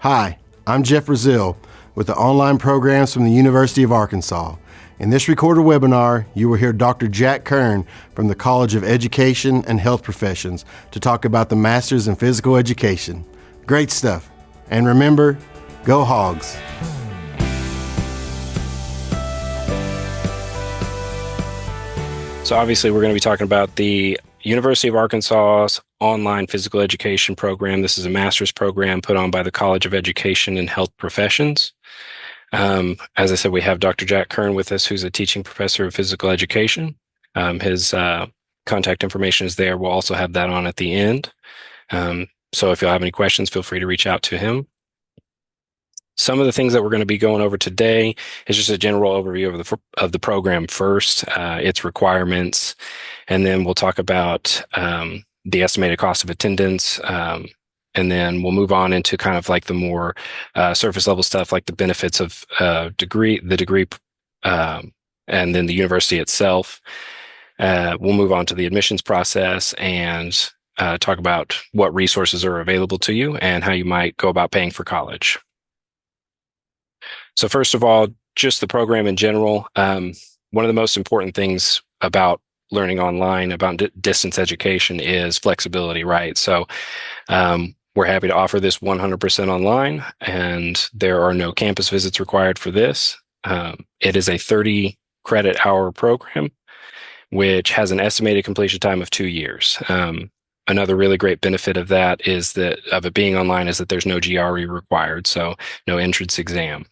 Hi, I'm Jeff Brazil with the online programs from the University of Arkansas. In this recorded webinar, you will hear Dr. Jack Kern from the College of Education and Health Professions to talk about the Masters in Physical Education. Great stuff. And remember, go Hogs. So obviously we're going to be talking about the University of Arkansas's online physical education program. This is a master's program put on by the College of Education and Health Professions. As I said, we have Dr. Jack Kern with us, who's a teaching professor of physical education. His contact information is there. We'll also have that on at the end. So if you'll have any questions, feel free to reach out to him. Some of the things that we're going to be going over today is just a general overview of the program first, its requirements, and then we'll talk about the estimated cost of attendance, and then we'll move on into kind of like the more surface level stuff, like the benefits of the degree, and then the university itself. We'll move on to the admissions process and talk about what resources are available to you and how you might go about paying for college. So first of all, just the program in general. One of the most important things about learning online, about distance education, is flexibility, right? So we're happy to offer this 100% online, and there are no campus visits required for this. It is a 30 credit hour program, which has an estimated completion time of 2 years. Another really great benefit of that is that of it being online is that there's no GRE required, so no entrance exam.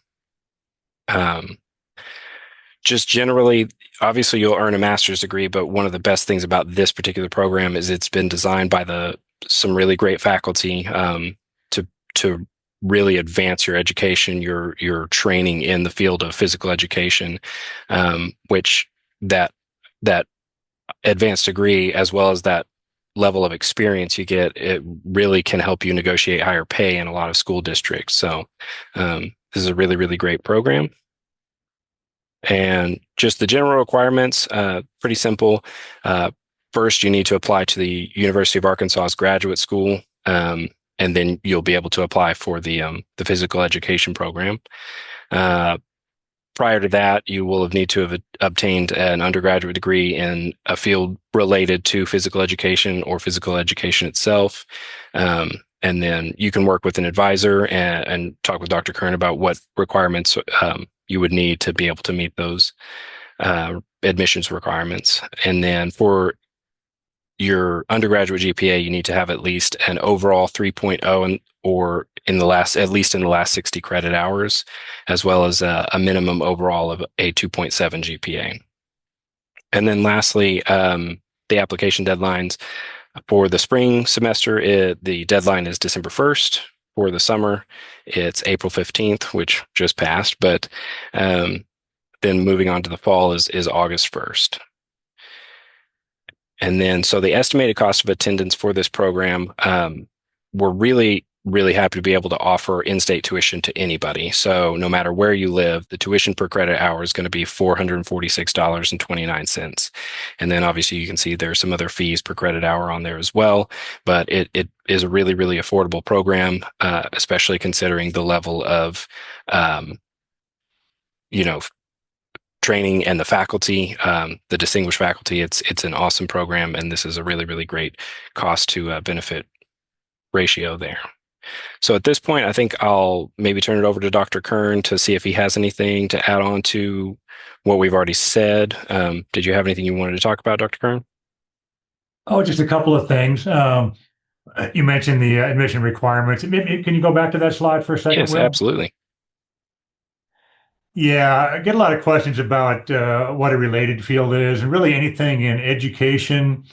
Just generally, obviously you'll earn a master's degree, but one of the best things about this particular program is it's been designed by some really great faculty to really advance your education, your training in the field of physical education, which that advanced degree, as well as that level of experience you get, it really can help you negotiate higher pay in a lot of school districts. So this is a really, really great program. And just the general requirements, pretty simple. First, you need to apply to the University of Arkansas's graduate school, and then you'll be able to apply for the physical education program. Prior to that, you will need to have obtained an undergraduate degree in a field related to physical education or physical education itself. And then you can work with an advisor and talk with Dr. Kern about what requirements you would need to be able to meet those admissions requirements. And then for your undergraduate GPA, you need to have at least an overall 3.0 or at least in the last 60 credit hours, as well as a minimum overall of a 2.7 GPA. And then lastly, the application deadlines. For the spring semester, the deadline is December 1st. For the summer, it's April 15th, which just passed, but then moving on to the fall is August 1st. And then, so the estimated cost of attendance for this program, we're really, really happy to be able to offer in-state tuition to anybody. So no matter where you live, the tuition per credit hour is going to be $446.29. And then obviously you can see there's some other fees per credit hour on there as well, but it is a really, really affordable program, especially considering the level of, training and the faculty, the distinguished faculty. It's an awesome program, and this is a really, really great cost to benefit ratio there. So at this point, I think I'll maybe turn it over to Dr. Kern to see if he has anything to add on to what we've already said. Did you have anything you wanted to talk about, Dr. Kern? Oh, just a couple of things. You mentioned the admission requirements. Maybe, can you go back to that slide for a second? Yes, Will? Absolutely. Yeah, I get a lot of questions about what a related field is, and really anything in education,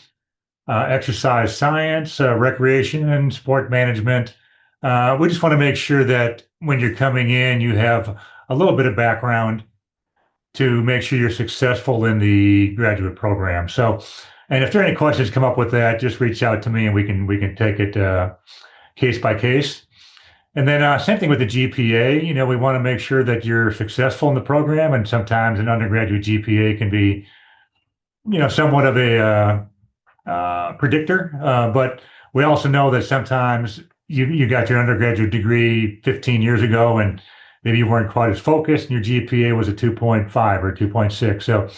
exercise science, recreation, and sport management. We just want to make sure that when you're coming in, you have a little bit of background to make sure you're successful in the graduate program. So, and if there are any questions come up with that, just reach out to me and we can take it case by case. And then same thing with the GPA. We want to make sure that you're successful in the program, and sometimes an undergraduate GPA can be, somewhat of a predictor. But we also know that sometimes you got your undergraduate degree 15 years ago, and maybe you weren't quite as focused, and your GPA was a 2.5 or 2.6. So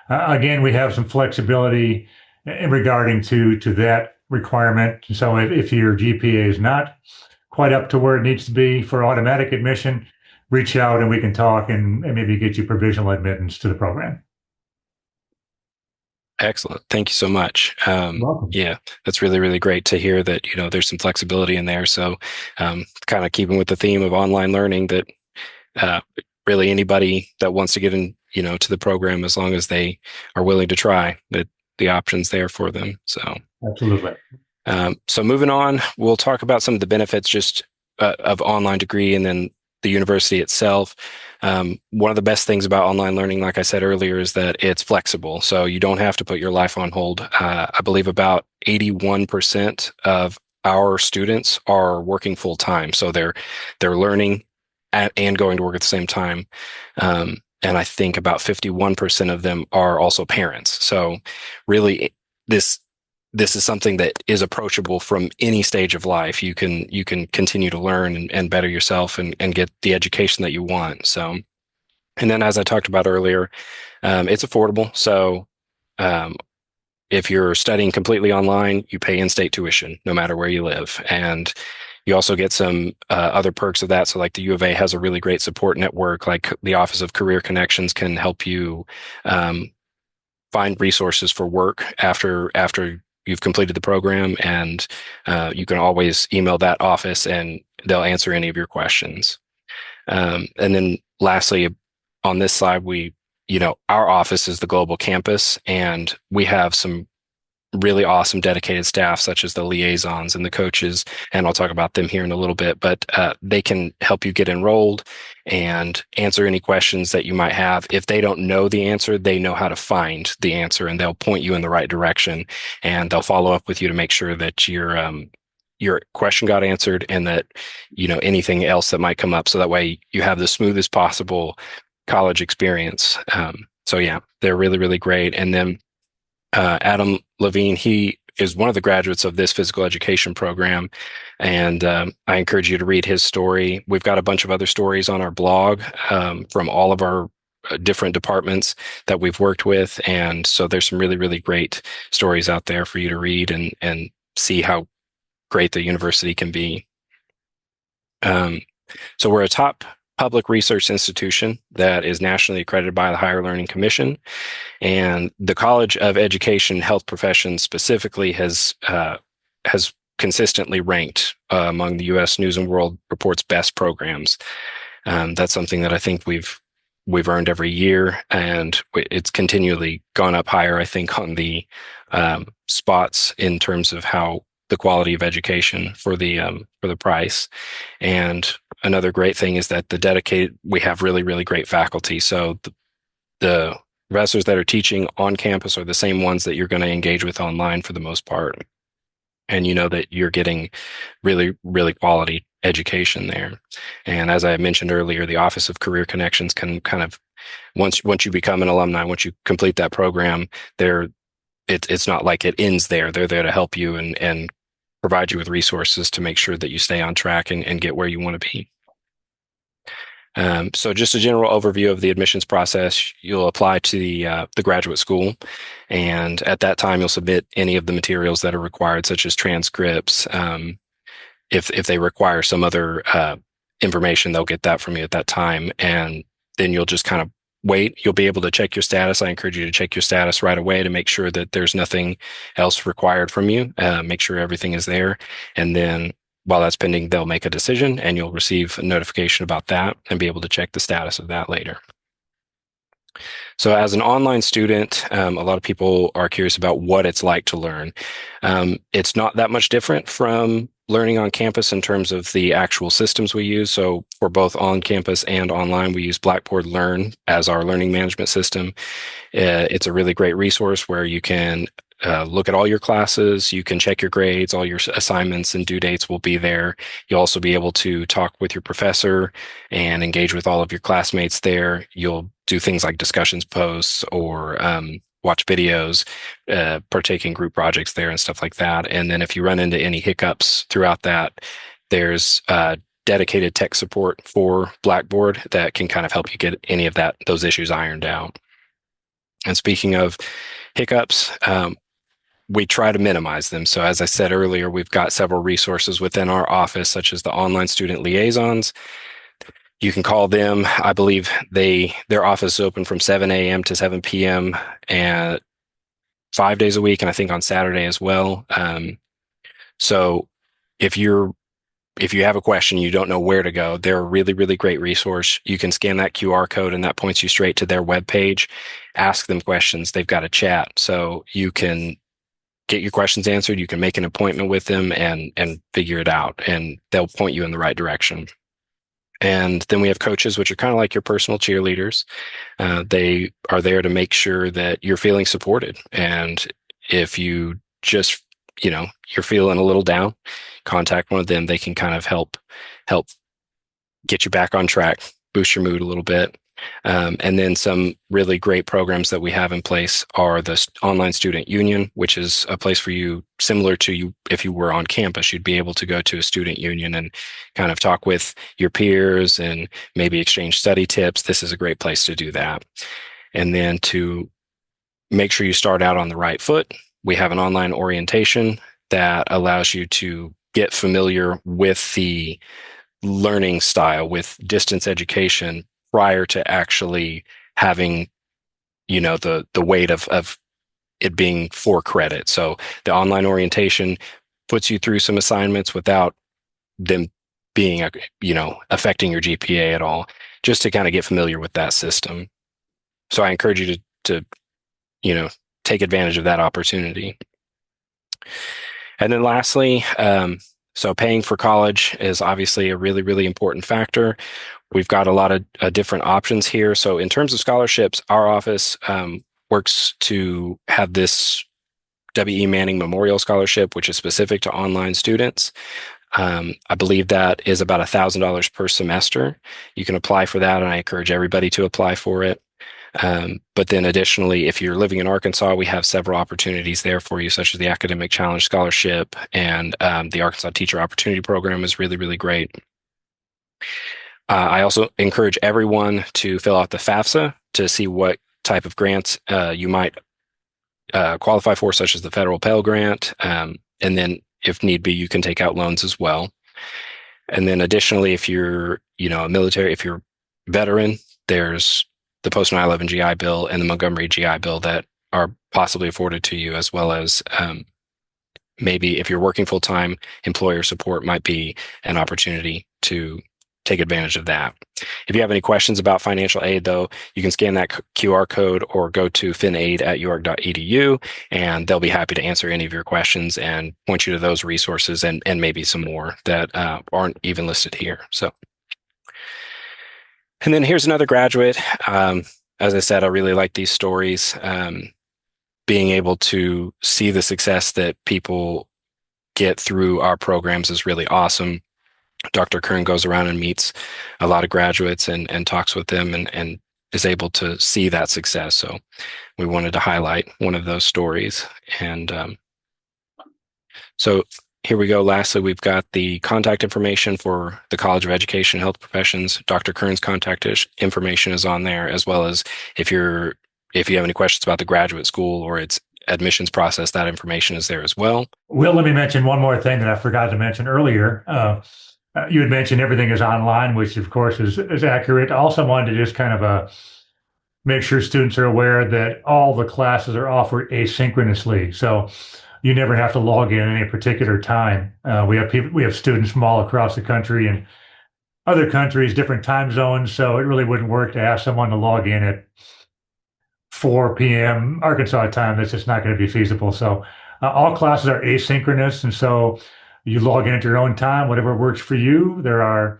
again, we have some flexibility in regarding to that requirement. So if your GPA is not quite up to where it needs to be for automatic admission, reach out and we can talk and maybe get you provisional admittance to the program. Excellent. Thank you so much. Welcome. Yeah, that's really, really great to hear that, there's some flexibility in there. So kind of keeping with the theme of online learning, that really anybody that wants to get in, to the program, as long as they are willing to try, that the option's there for them. So Absolutely. So moving on, we'll talk about some of the benefits just of online degree and then the university itself. One of the best things about online learning, like I said earlier, is that it's flexible. So you don't have to put your life on hold. I believe about 81% of our students are working full time. So they're learning and going to work at the same time. And I think about 51% of them are also parents. So really this is something that is approachable from any stage of life. You can continue to learn and better yourself and get the education that you want. So, and then as I talked about earlier, it's affordable. So if you're studying completely online, you pay in-state tuition no matter where you live. And you also get some other perks of that. So like the U of A has a really great support network, like the Office of Career Connections can help you find resources for work after you've completed the program, and you can always email that office and they'll answer any of your questions. And then lastly, on this slide, our office is the global campus, and we have some really awesome dedicated staff, such as the liaisons and the coaches, and I'll talk about them here in a little bit, but they can help you get enrolled and answer any questions that you might have. If they don't know the answer, they know how to find the answer, and they'll point you in the right direction, and they'll follow up with you to make sure that your question got answered, and that anything else that might come up, so that way you have the smoothest possible college experience. So yeah, they're really, really great. And then Adam Levine, he is one of the graduates of this physical education program, and I encourage you to read his story. We've got a bunch of other stories on our blog from all of our different departments that we've worked with, and so there's some really, really great stories out there for you to read and see how great the university can be. So we're a top public research institution that is nationally accredited by the Higher Learning Commission. And the College of Education and Health Professions specifically has consistently ranked among the U.S. News and World Report's best programs. That's something that I think we've earned every year, and it's continually gone up higher, I think, on the spots in terms of how the quality of education for the price. And another great thing is that we have really, really great faculty. So the professors that are teaching on campus are the same ones that you're going to engage with online for the most part. And you know that you're getting really, really quality education there. And as I mentioned earlier, the Office of Career Connections can kind of, once you become an alumni, once you complete that program, it's not like it ends there. They're there to help you and provide you with resources to make sure that you stay on track and get where you want to be. So just a general overview of the admissions process. You'll apply to the graduate school, and at that time you'll submit any of the materials that are required, such as transcripts. If they require some other information, they'll get that from you at that time, and then you'll just kind of wait. You'll be able to check your status. I encourage you to check your status right away to make sure that there's nothing else required from you. Make sure everything is there, and then while that's pending, they'll make a decision, and you'll receive a notification about that and be able to check the status of that later. So as an online student, a lot of people are curious about what it's like to learn. It's not that much different from learning on campus in terms of the actual systems we use. So for both on campus and online, we use Blackboard Learn as our learning management system. It's a really great resource where you can look at all your classes, you can check your grades, all your assignments and due dates will be there. You'll also be able to talk with your professor and engage with all of your classmates there. You'll do things like discussions posts or watch videos, partake in group projects there and stuff like that. And then if you run into any hiccups throughout that, there's dedicated tech support for Blackboard that can kind of help you get any of those issues ironed out. And speaking of hiccups, we try to minimize them. So as I said earlier, we've got several resources within our office, such as the online student liaisons. You can call them. I believe their office is open from 7 a.m. to 7 p.m. and 5 days a week, and I think on Saturday as well. So if you have a question, you don't know where to go, they're a really, really great resource. You can scan that QR code and that points you straight to their webpage. Ask them questions. They've got a chat, so you can get your questions answered. You can make an appointment with them and figure it out, and they'll point you in the right direction. And then we have coaches, which are kind of like your personal cheerleaders. They are there to make sure that you're feeling supported. And if you just, you're feeling a little down, contact one of them. They can kind of help get you back on track, boost your mood a little bit. And then some really great programs that we have in place are the Online Student Union, which is a place for you similar to you if you were on campus. You'd be able to go to a student union and kind of talk with your peers and maybe exchange study tips. This is a great place to do that. And then to make sure you start out on the right foot, we have an online orientation that allows you to get familiar with the learning style, with distance education, prior to actually having, the weight of it being for credit. So the online orientation puts you through some assignments without them being, affecting your GPA at all, just to kind of get familiar with that system. So I encourage you to take advantage of that opportunity. And then lastly, so paying for college is obviously a really, really important factor. We've got a lot of different options here. So in terms of scholarships, our office works to have this W.E. Manning Memorial Scholarship, which is specific to online students. I believe that is about $1,000 per semester. You can apply for that, and I encourage everybody to apply for it. But then additionally, if you're living in Arkansas, we have several opportunities there for you, such as the Academic Challenge Scholarship, and the Arkansas Teacher Opportunity Program is really, really great. I also encourage everyone to fill out the FAFSA to see what type of grants you might qualify for, such as the federal Pell Grant. And then if need be, you can take out loans as well. And then additionally, if you're, if you're veteran, there's the post 9/11 GI Bill and the Montgomery GI Bill that are possibly afforded to you, as well as maybe if you're working full-time, employer support might be an opportunity to take advantage of that. If you have any questions about financial aid, though, you can scan that QR code or go to finaid@uark.edu, and they'll be happy to answer any of your questions and point you to those resources and maybe some more that aren't even listed here. So, and then here's another graduate. As I said, I really like these stories. Being able to see the success that people get through our programs is really awesome. Dr. Kern goes around and meets a lot of graduates and talks with them and is able to see that success. So we wanted to highlight one of those stories. And so here we go. Lastly, we've got the contact information for the College of Education and Health Professions. Dr. Kern's contact information is on there, as well as if you have any questions about the graduate school or its admissions process, that information is there as well. Will, let me mention one more thing that I forgot to mention earlier. You had mentioned everything is online, which of course is accurate. I also wanted to just kind of make sure students are aware that all the classes are offered asynchronously. So you never have to log in at any particular time. We have students from all across the country and other countries, different time zones. So it really wouldn't work to ask someone to log in at 4 p.m. Arkansas time. That's just not going to be feasible. So all classes are asynchronous. And so you log in at your own time, whatever works for you. There are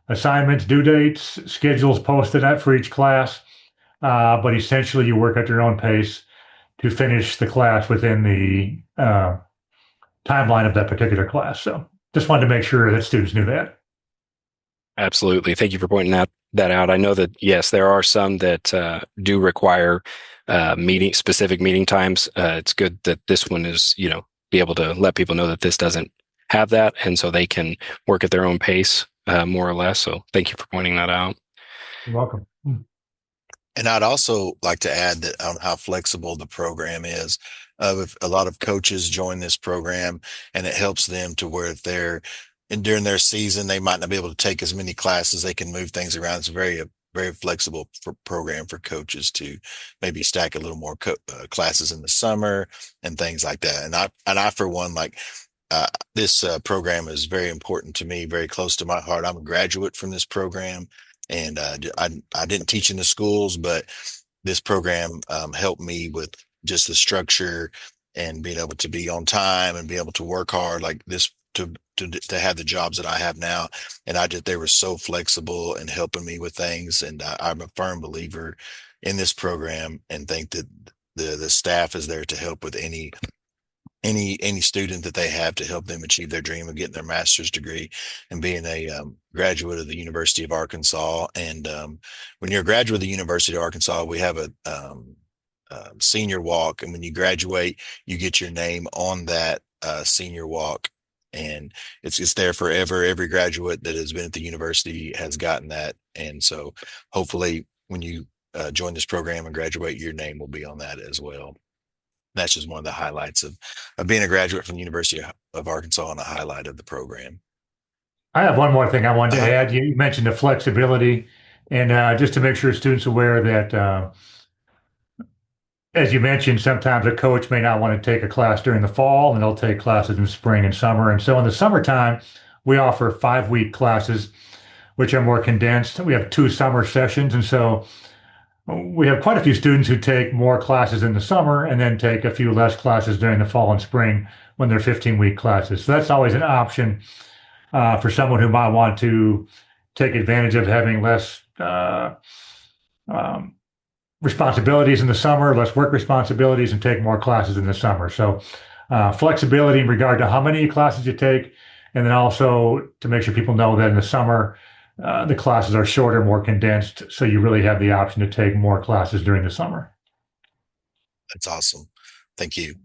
assignments, due dates, schedules posted out for each class. But essentially you work at your own pace to finish the class within the timeline of that particular class. So just wanted to make sure that students knew that. Absolutely. Thank you for pointing that out. I know that, yes, there are some that do require specific meeting times. It's good that this one is, be able to let people know that this doesn't have that, and so they can work at their own pace, more or less. So thank you for pointing that out. You're welcome. And I'd also like to add that on how flexible the program is. If a lot of coaches join this program, and it helps them to where if they're and during their season, they might not be able to take as many classes. They can move things around. It's very flexible program for coaches to maybe stack a little more classes in the summer and things like that. And I for one, like this program is very important to me, very close to my heart. I'm a graduate from this program, and I didn't teach in the schools, but this program helped me with just the structure and being able to be on time and be able to work hard like this to have the jobs that I have now. And they were so flexible in helping me with things. And I'm a firm believer in this program and think that the staff is there to help with any student that they have to help them achieve their dream of getting their master's degree and being a graduate of the University of Arkansas. And when you're a graduate of the University of Arkansas, we have a senior walk, and when you graduate, you get your name on that senior walk, and it's there forever. Every graduate that has been at the university has gotten that, and so hopefully, when you join this program and graduate, your name will be on that as well. That's just one of the highlights of being a graduate from the University of Arkansas, and a highlight of the program. I have one more thing I wanted to add. You mentioned the flexibility, and just to make sure students aware that, as you mentioned, sometimes a coach may not want to take a class during the fall, and they'll take classes in spring and summer. And so in the summertime, we offer 5-week classes, which are more condensed. We have 2 summer sessions, and so we have quite a few students who take more classes in the summer and then take a few less classes during the fall and spring when they're 15-week classes. So that's always an option for someone who might want to take advantage of having less responsibilities in the summer, less work responsibilities, and take more classes in the summer. So flexibility in regard to how many classes you take, and then also to make sure people know that in the summer, the classes are shorter, more condensed, so you really have the option to take more classes during the summer. That's awesome. Thank you.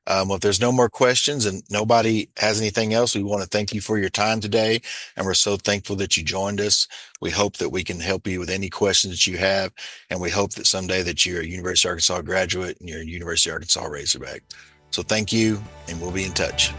Well, if there's no more questions and nobody has anything else, we want to thank you for your time today. And we're so thankful that you joined us. We hope that we can help you with any questions that you have. And we hope that someday that you're a University of Arkansas graduate and you're a University of Arkansas Razorback. So thank you, and we'll be in touch.